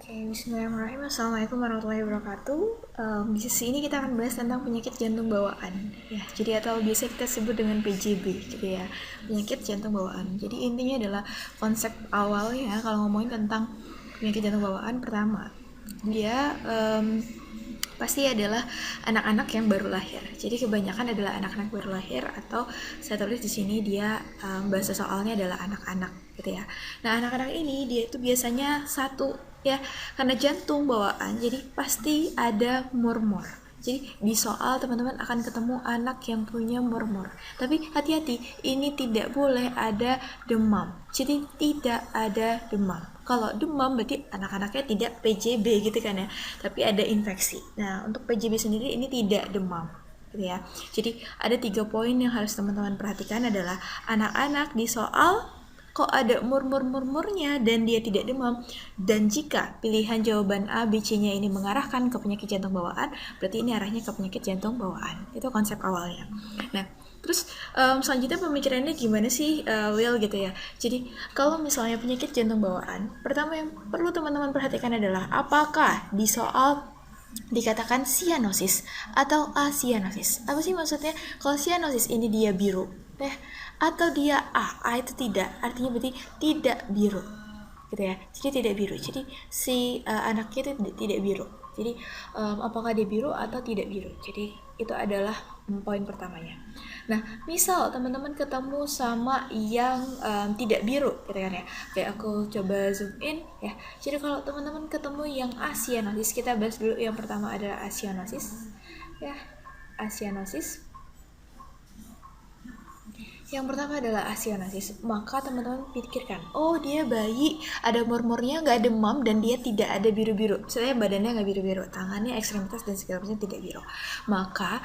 Bismillahirrahmanirrahim. Assalamualaikum warahmatullahi wabarakatuh. Di sesi ini kita akan bahas tentang penyakit jantung bawaan. Ya, jadi atau biasa kita sebut dengan PJB, gitu ya, penyakit jantung bawaan. Jadi intinya adalah konsep awalnya kalau ngomongin tentang penyakit jantung bawaan, pertama dia pasti adalah anak-anak yang baru lahir. Jadi kebanyakan adalah anak-anak baru lahir, atau saya tulis di sini dia bahasa soalnya adalah anak-anak, gitu ya. Nah, anak-anak ini dia itu biasanya satu ya, karena jantung bawaan, jadi pasti ada murmur. Jadi di soal teman-teman akan ketemu anak yang punya murmur. Tapi hati-hati, ini tidak boleh ada demam. Jadi tidak ada demam. Kalau demam berarti anak-anaknya tidak PJB gitu kan ya, tapi ada infeksi. Nah, untuk PJB sendiri ini tidak demam, gitu ya. Jadi ada 3 poin yang harus teman-teman perhatikan adalah anak-anak di soal kok ada murmur-murmurnya dan dia tidak demam, dan jika pilihan jawaban A, B, C-nya ini mengarahkan ke penyakit jantung bawaan, berarti ini arahnya ke penyakit jantung bawaan. Itu konsep awalnya. Nah, terus selanjutnya pemikirannya gimana sih, Will, gitu ya. Jadi kalau misalnya penyakit jantung bawaan, pertama yang perlu teman-teman perhatikan adalah apakah di soal dikatakan cyanosis atau asianosis. Apa sih maksudnya? Kalau cyanosis ini dia biru, atau dia A itu tidak, artinya berarti tidak biru, gitu ya. Jadi tidak biru. Jadi si anaknya itu tidak biru. Jadi apakah dia biru atau tidak biru? Jadi itu adalah poin pertamanya. Nah, misal teman-teman ketemu sama yang tidak biru, gitu kan ya. Kayak aku coba zoom in ya. Jadi kalau teman-teman ketemu yang asianosis, kita bahas dulu yang pertama adalah asianosis. Ya, asianosis. Yang pertama adalah asianosis. Maka teman-teman pikirkan, oh dia bayi, ada murmurnya, nggak demam, dan dia tidak ada biru-biru. Misalnya badannya nggak biru-biru, tangannya, ekstremitas, dan segala macam tidak biru. Maka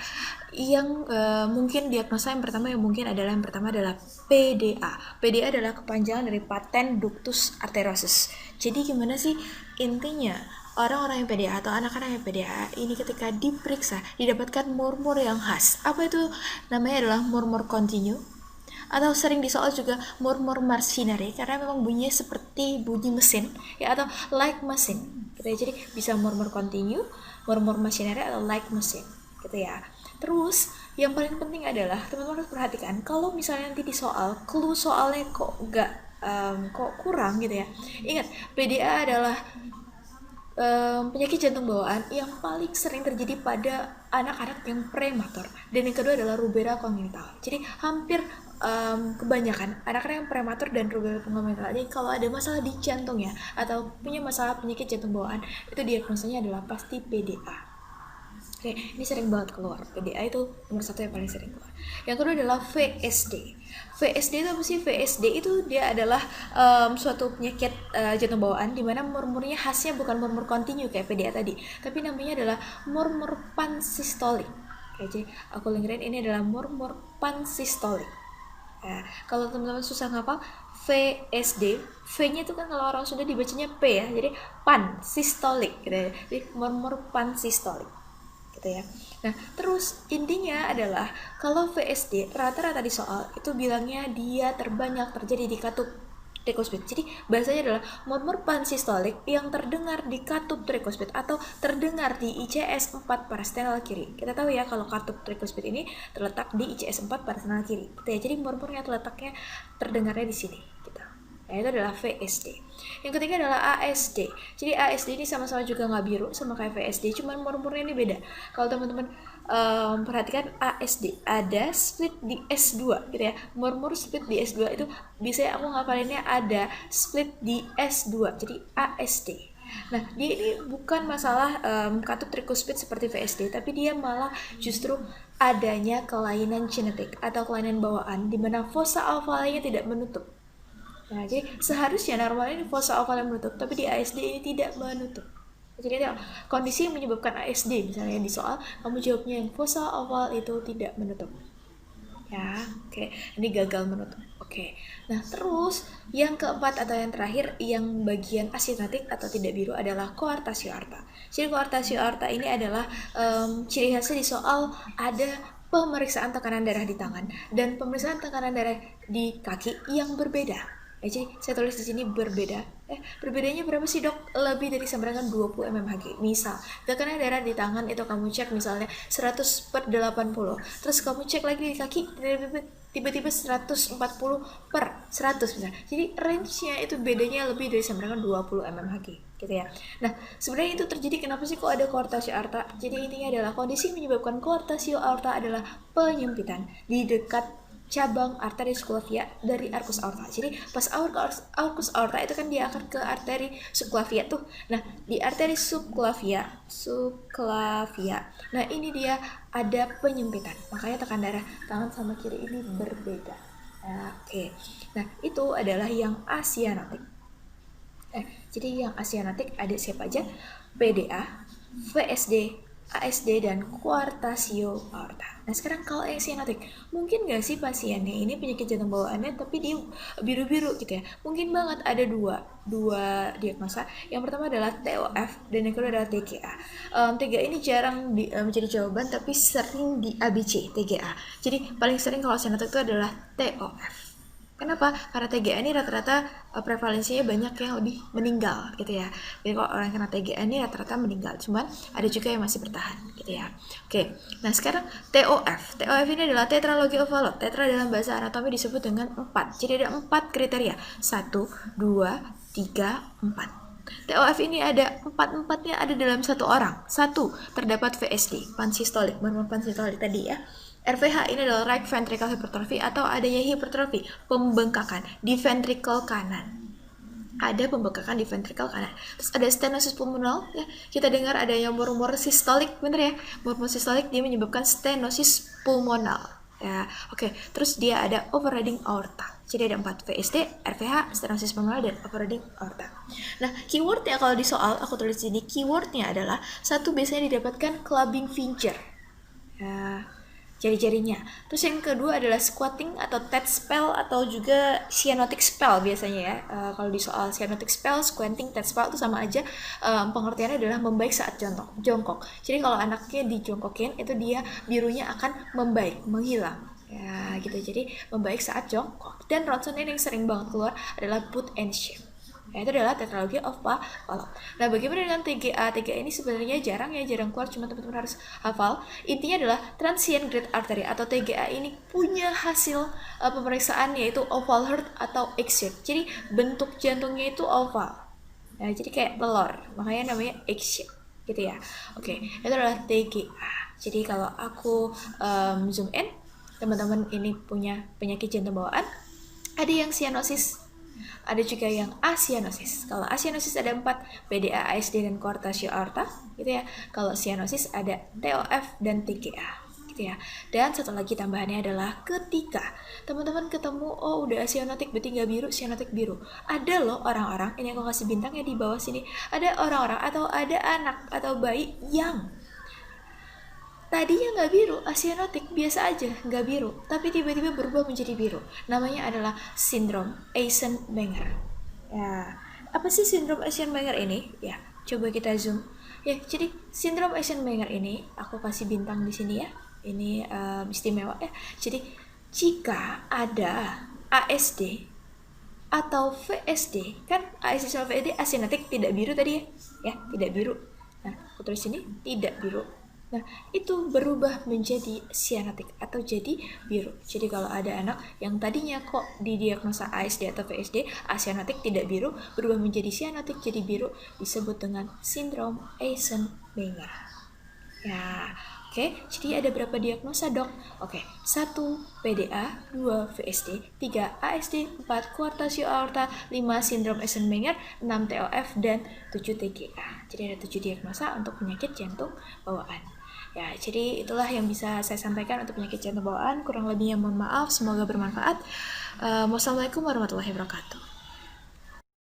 yang mungkin diagnosa yang pertama yang pertama adalah PDA. PDA adalah kepanjangan dari patent ductus arteriosus. Jadi gimana sih intinya? Orang-orang yang PDA atau anak-anak yang PDA ini ketika diperiksa didapatkan murmur yang khas. Apa itu? Namanya adalah murmur kontinu, atau sering disoal juga murmur machinery, karena memang bunyinya seperti bunyi mesin ya, atau like mesin gitu ya. Jadi bisa murmur continue, murmur machinery, atau like mesin gitu ya. Terus yang paling penting adalah teman-teman harus perhatikan kalau misalnya nanti di soal clue soalnya kok kok kurang gitu ya. Ingat, PDA adalah penyakit jantung bawaan yang paling sering terjadi pada anak-anak yang prematur, dan yang kedua adalah rubella congenital. Jadi hampir kebanyakan anak-anak yang prematur dan rubella congenital, jadi kalau ada masalah di jantungnya atau punya masalah penyakit jantung bawaan, itu diagnosanya adalah pasti PDA. Oke, ini sering banget keluar. PDA itu nomor 1 yang paling sering keluar. Yang kedua adalah VSD. VSD itu apa sih? VSD itu dia adalah suatu penyakit jantung bawaan di mana murmurnya khasnya bukan murmur kontinu kayak PDA tadi, tapi namanya adalah murmur pansistolik. Oke, jadi aku lingkarin, ini adalah murmur pansistolik. Nah, kalau teman-teman susah ngapal VSD, V-nya itu kan kalau orang sudah dibacanya P ya, jadi pansistolik gitu ya. Jadi murmur pansistolik gitu ya. Nah, terus intinya adalah kalau VSD rata-rata di soal itu bilangnya dia terbanyak terjadi di katup tricuspid. Jadi bahasanya adalah murmur pansistolik yang terdengar di katup tricuspid atau terdengar di ICS 4 parasternal kiri. Kita tahu ya kalau katup tricuspid ini terletak di ICS 4 parasternal kiri. Gitu ya. Jadi murmurnya terletaknya terdengarnya di sini gitu. Nah, itu adalah VSD. Yang ketiga adalah ASD. Jadi ASD ini sama-sama juga nggak biru sama kayak VSD, cuman murmurnya ini beda. Kalau teman-teman perhatikan ASD ada split di S2 gitu ya. Murmur split di S2 itu biasanya aku ngapalinnya ada split di S2. Jadi ASD. Nah, dia ini bukan masalah katup tricuspid seperti VSD, tapi dia malah justru adanya kelainan genetik atau kelainan bawaan di mana fossa alveolanya tidak menutup. Nah, jadi seharusnya normalnya ini fossa oval yang menutup, tapi di ASD ini tidak menutup. Jadi ada kondisi yang menyebabkan ASD, misalnya di soal kamu jawabnya yang fossa oval itu tidak menutup. Ya, oke. Ini gagal menutup. Oke. Nah, terus yang keempat atau yang terakhir yang bagian asintotik atau tidak biru adalah koartasio aorta. Jadi koartasio aorta ini adalah ciri khasnya di soal ada pemeriksaan tekanan darah di tangan dan pemeriksaan tekanan darah di kaki yang berbeda. Jadi saya tulis di sini berbeda. Berbedanya berapa sih dok? Lebih dari sama dengan 20 mmHg. Misal, tekanan darah di tangan itu kamu cek misalnya 100/80. Terus kamu cek lagi di kaki, tiba-tiba 140/100 misalnya. Jadi range-nya itu bedanya lebih dari sama dengan 20 mmHg gitu ya. Nah, sebenarnya itu terjadi kenapa sih kok ada koartasio aorta? Jadi intinya adalah kondisi menyebabkan koartasio aorta adalah penyempitan di dekat cabang arteri subclavia dari arcus aorta. Jadi pas arcus aorta itu kan dia akan ke arteri subclavia tuh. Nah, di arteri subclavia. Nah, ini dia ada penyempitan. Makanya tekan darah tangan sama kiri ini berbeda. Oke. Nah, itu adalah yang asianotik. Jadi yang asianotik ada siapa aja? PDA, VSD, ASD, dan kuartasio aorta. Nah sekarang kalau yang sianotik, mungkin gak sih pasiennya ini penyakit jantung bawaannya tapi dia biru-biru gitu ya? Mungkin banget ada dua diagnosa. Yang pertama adalah TOF dan yang kedua adalah TGA. TGA ini jarang menjadi jawaban tapi sering di ABC TGA. Jadi paling sering kalau sianotik itu adalah TOF. Kenapa? Karena TGA ini rata-rata prevalensinya banyak yang lebih meninggal gitu ya. Jadi kalau orang kena TGA ini rata-rata meninggal, cuman ada juga yang masih bertahan gitu ya. Oke, nah sekarang TOF. TOF ini adalah tetralogy of Fallot. Tetra dalam bahasa anatomi disebut dengan 4. Jadi ada 4 kriteria. 1, 2, 3, 4. TOF ini ada 4-4-nya ada dalam satu orang. 1, terdapat VSD, pansistolik, hormon pansistolik tadi ya. RVH ini adalah right ventricle hypertrophy atau adanya hipertrofi, pembengkakan di ventricle kanan. Ada pembengkakan di ventricle kanan. Terus ada stenosis pulmonal ya. Kita dengar adanya murmur sistolik, bener ya? Murmur sistolik dia menyebabkan stenosis pulmonal. Ya, oke. Terus dia ada overriding aorta. Jadi ada 4 VSD, RVH, stenosis pulmonal dan overriding aorta. Nah, keywordnya kalau di soal aku tulis di sini keywordnya adalah satu biasanya didapatkan clubbing finger. Ya, jari-jarinya. Terus yang kedua adalah squatting atau TED spell atau juga cyanotic spell biasanya ya. Kalau di soal cyanotic spell, squatting, TED spell itu sama aja. Pengertiannya adalah membaik saat jongkok. Jadi kalau anaknya dijongkokin itu dia birunya akan membaik, menghilang. Ya gitu. Jadi membaik saat jongkok. Dan ronsen ini yang sering banget keluar adalah boot and shape. Itu adalah tetralogy of Fallot. Nah, bagaimana dengan TGA? TGA ini sebenarnya jarang keluar, cuma teman-teman harus hafal. Intinya adalah transient great artery atau TGA ini punya hasil pemeriksaan yaitu oval heart atau X shape. Jadi bentuk jantungnya itu oval. Nah, jadi kayak telur, makanya namanya X shape gitu ya. Oke, itu adalah TGA. Jadi kalau aku zoom in, teman-teman ini punya penyakit jantung bawaan. Ada yang cyanosis, ada juga yang asianosis. Kalau asianosis ada 4, PDA, ASD, dan koartasio aorta gitu ya. Kalau cyanosis ada TOF dan TGA gitu ya. Dan satu lagi tambahannya adalah ketika teman-teman ketemu udah asianotik berarti nggak biru, cyanotik biru. Ada loh orang-orang, ini aku kasih bintangnya di bawah sini. Ada orang-orang atau ada anak atau bayi yang tadinya nggak biru, asianotik biasa aja, nggak biru, tapi tiba-tiba berubah menjadi biru. Namanya adalah sindrom Eisenmenger. Ya, apa sih sindrom Eisenmenger ini? Ya, coba kita zoom. Ya, jadi sindrom Eisenmenger ini aku kasih bintang di sini ya. Ini istimewa ya. Jadi jika ada ASD atau VSD, kan ASD sama VSD asianotik tidak biru tadi ya, tidak biru. Nah, aku tulis sini tidak biru. Nah, itu berubah menjadi cyanotic atau jadi biru. Jadi kalau ada anak yang tadinya kok didiagnosa ASD atau VSD, asianotik tidak biru, berubah menjadi cyanotic jadi biru, disebut dengan sindrom Eisenmenger. Ya, oke. Jadi ada berapa diagnosa, Dok? Oke. 1 PDA, 2 VSD, 3 ASD, 4 koartasio aorta, 5 sindrom Eisenmenger, 6 TOF, dan 7 TGA. Jadi ada 7 diagnosa untuk penyakit jantung bawaan. Ya, jadi itulah yang bisa saya sampaikan untuk penyakit jantung bawaan. Kurang lebihnya mohon maaf, semoga bermanfaat. Wassalamualaikum warahmatullahi wabarakatuh.